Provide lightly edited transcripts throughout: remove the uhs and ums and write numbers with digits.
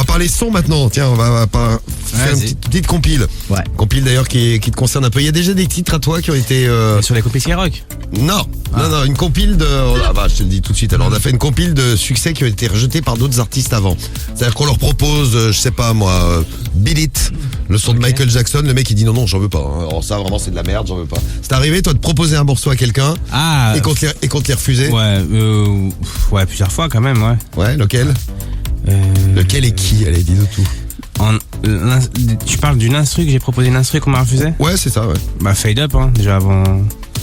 va parler son maintenant. Tiens, on va faire une petite compile. Ouais. Compile d'ailleurs qui te concerne un peu. Il y a déjà des titres à toi qui ont été... Sur les compiles Skyrock. Non, une compile de... je te le dis tout de suite. Alors, on a fait une compile de succès qui ont été rejetés par d'autres artistes avant. C'est-à-dire qu'on leur propose, je sais pas moi, Beat It, le son de Michael Jackson. Le mec il dit non, j'en veux pas. Hein. Alors ça vraiment c'est de la merde, j'en veux pas. C'est arrivé toi de proposer un morceau à quelqu'un et qu'on te l'ait refusé? Ouais, plusieurs fois quand même, ouais. Ouais, lequel? Lequel et qui? Allez, dis-nous tout. Tu parles d'une instru que j'ai proposé, une instru qu'on m'a refusé? Ouais, c'est ça, ouais. Bah Fade Up, hein, déjà avant.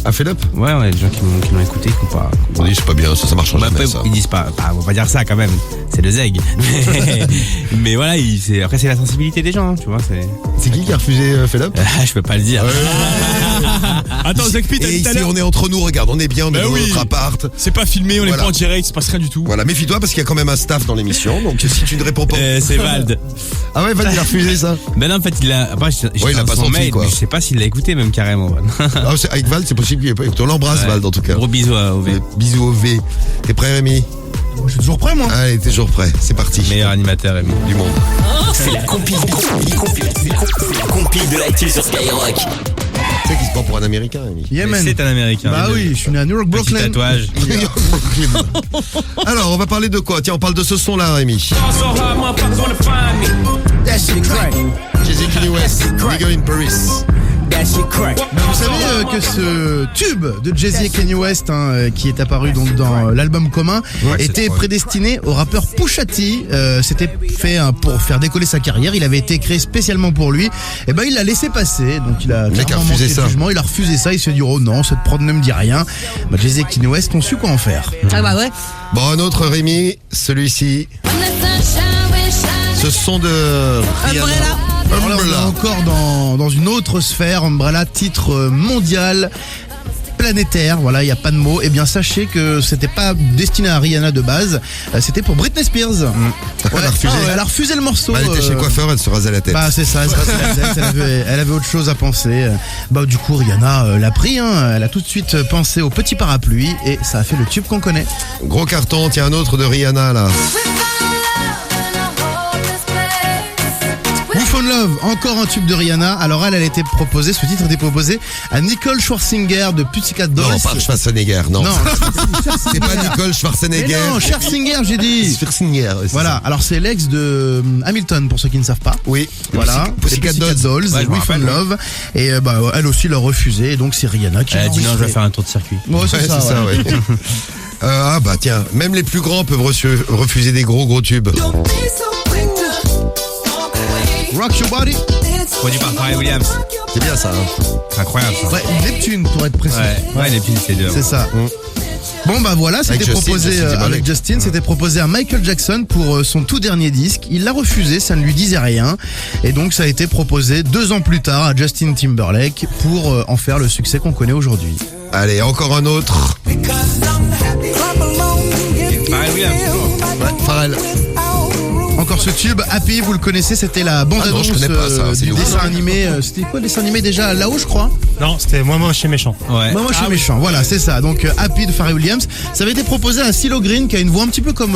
Ah, Fade Up? Ouais, des gens qui l'ont écouté, qui n'ont pas. On dit c'est pas bien, ça marche jamais, ça. Ils disent pas, on va pas dire ça quand même, c'est le zeg. Mais voilà, après c'est la sensibilité des gens, hein, tu vois. C'est qui a refusé Fade Up? Je peux pas le dire. Attends, Zach Pitt, et tout à ici l'heure. on est entre nous, regarde, on est bien, on est dans notre appart. C'est pas filmé, on est pas en direct, il se passe rien du tout. Voilà, méfie-toi parce qu'il y a quand même un staff dans l'émission, donc si tu ne réponds pas. C'est Vald. Ah ouais, Vald il a refusé ça? Ben non, en fait, il a pas son senti, mail, quoi. Mais je sais pas s'il l'a écouté même carrément. Avec Vald, c'est possible qu'il ait pas écouté. On l'embrasse, Vald, en tout cas. Gros bisous au V. Bisous au V. T'es prêt, Rémi? Je suis toujours prêt, moi. Allez, t'es toujours prêt. C'est parti. Meilleur animateur, Rémi. Du monde. C'est la compile de l'actu sur Skyrock. Tu sais qu'il se prend pour un Américain, Rémi. Yeah, man. C'est un Américain. Bah oui, je suis né à New York, Petit Brooklyn. tatouage. Alors, on va parler de quoi? Tiens, on parle de ce son-là, Rémi. Jay-Z, Kanye West, Nigga in Paris. Vous savez que ce tube de Jay-Z et Kanye West, qui est apparu donc dans l'album commun, était prédestiné au rappeur Pusha T. C'était fait pour faire décoller sa carrière. Il avait été créé spécialement pour lui. Et ben il l'a laissé passer. Donc il a clairement manqué de jugement. Il a refusé ça. Il s'est dit oh non, cette prod ne me dit rien. Bah, Jay-Z et Kanye West ont su quoi en faire. Ah bah ouais. Bon, un autre Rémi, celui-ci. Ce son de Rihanna. Alors là, on est encore dans une autre sphère. Umbrella, titre mondial, planétaire, voilà, il n'y a pas de mots. Eh bien, sachez que c'était pas destiné à Rihanna de base, c'était pour Britney Spears. Elle a refusé. Elle a refusé le morceau. Elle était chez le coiffeur, elle se rasait la tête. Bah c'est ça, elle se rasait la tête, elle avait autre chose à penser. Bah du coup Rihanna l'a pris, elle a tout de suite pensé au petit parapluie et ça a fait le tube qu'on connaît. Gros carton, tiens un autre de Rihanna là. Woofon Love, encore un tube de Rihanna. Alors elle était proposée, ce titre était proposé à Nicole Scherzinger de Pussycat Dolls. Non, pas Schwarzenegger, non. C'est pas Nicole Schwarzenegger. Mais non, Scherzinger, j'ai dit. Schwarzenegger. Voilà, alors c'est l'ex de Hamilton pour ceux qui ne savent pas. Oui. Voilà, Pussycat Dolls, Ouais, Woofon Love. Et elle aussi l'a refusé, et donc c'est Rihanna qui Elle l'a a dit non, je enregistré. vais faire un tour de circuit. Ouais, c'est ça, ouais. Ouais. Tiens, même les plus grands peuvent refuser des gros tubes. Rock Your Body. Produit par Pharrell Williams. C'est bien ça, hein. C'est incroyable ça. Ouais, Neptune pour être précis. Ouais, les pins, c'est deux. C'est ça. Bon bah voilà, c'était Avec proposé Justin avec Timberlake. Justin, c'était proposé à Michael Jackson pour son tout dernier disque. Il l'a refusé, ça ne lui disait rien. Et donc ça a été proposé 2 ans plus tard à Justin Timberlake pour en faire le succès qu'on connaît aujourd'hui. Allez, encore un autre. Pharrell Williams. Ouais, Pharrell. Encore ce tube, Happy, vous le connaissez, c'était la bande-annonce je connais pas ça, c'est du nouveau. dessin animé. C'était quoi le dessin animé déjà là-haut, je crois? Non, c'était moi chez Méchant. Ouais. Moi je suis méchant, voilà, c'est ça. Donc Happy de Pharrell Williams. Ça avait été proposé à CeeLo Green, qui a une voix un petit peu comme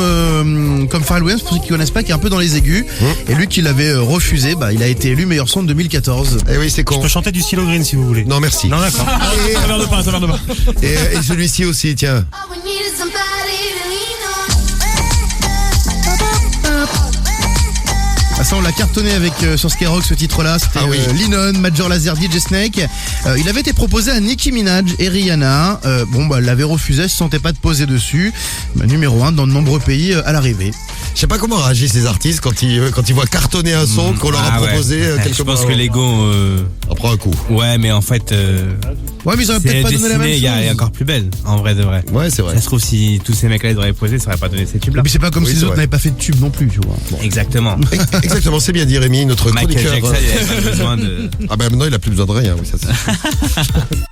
Pharrell Williams, pour ceux qui connaissent pas, qui est un peu dans les aigus. Et lui qui l'avait refusé, il a été élu meilleur son de 2014. Eh oui, c'est con. Je peux chanter du Stylo Green si vous voulez. Non, merci. Non, d'accord. Ça vient de pas, ça vient de pas. Et celui-ci aussi, tiens. Ah, ça on l'a cartonné avec sur Skyrock ce titre-là, c'était Lennon, Major Lazer, DJ Snake. Il avait été proposé à Nicki Minaj et Rihanna. Elle l'avait refusé, elle se sentait pas de poser dessus. Numéro 1 dans de nombreux pays à l'arrivée. Je sais pas comment réagissent les artistes quand ils voient cartonner un son qu'on leur a proposé Je pense que l'ego après un coup. Ouais, mais en fait Ouais, mais ils auraient c'est peut-être pas donné la même destiné, chose. il y a encore plus belle, en vrai de vrai. Ouais, c'est vrai. Ça se trouve, si tous ces mecs-là ils auraient posé, ça aurait pas donné ces tubes-là. Mais c'est pas comme si les autres n'avaient pas fait de tube non plus, tu vois. Bon. Exactement. Exactement, c'est bien dit Rémi, notre Michael chroniqueur. Jackson, il avait pas besoin de... Ah ben maintenant il a plus besoin de rien, oui, ça c'est.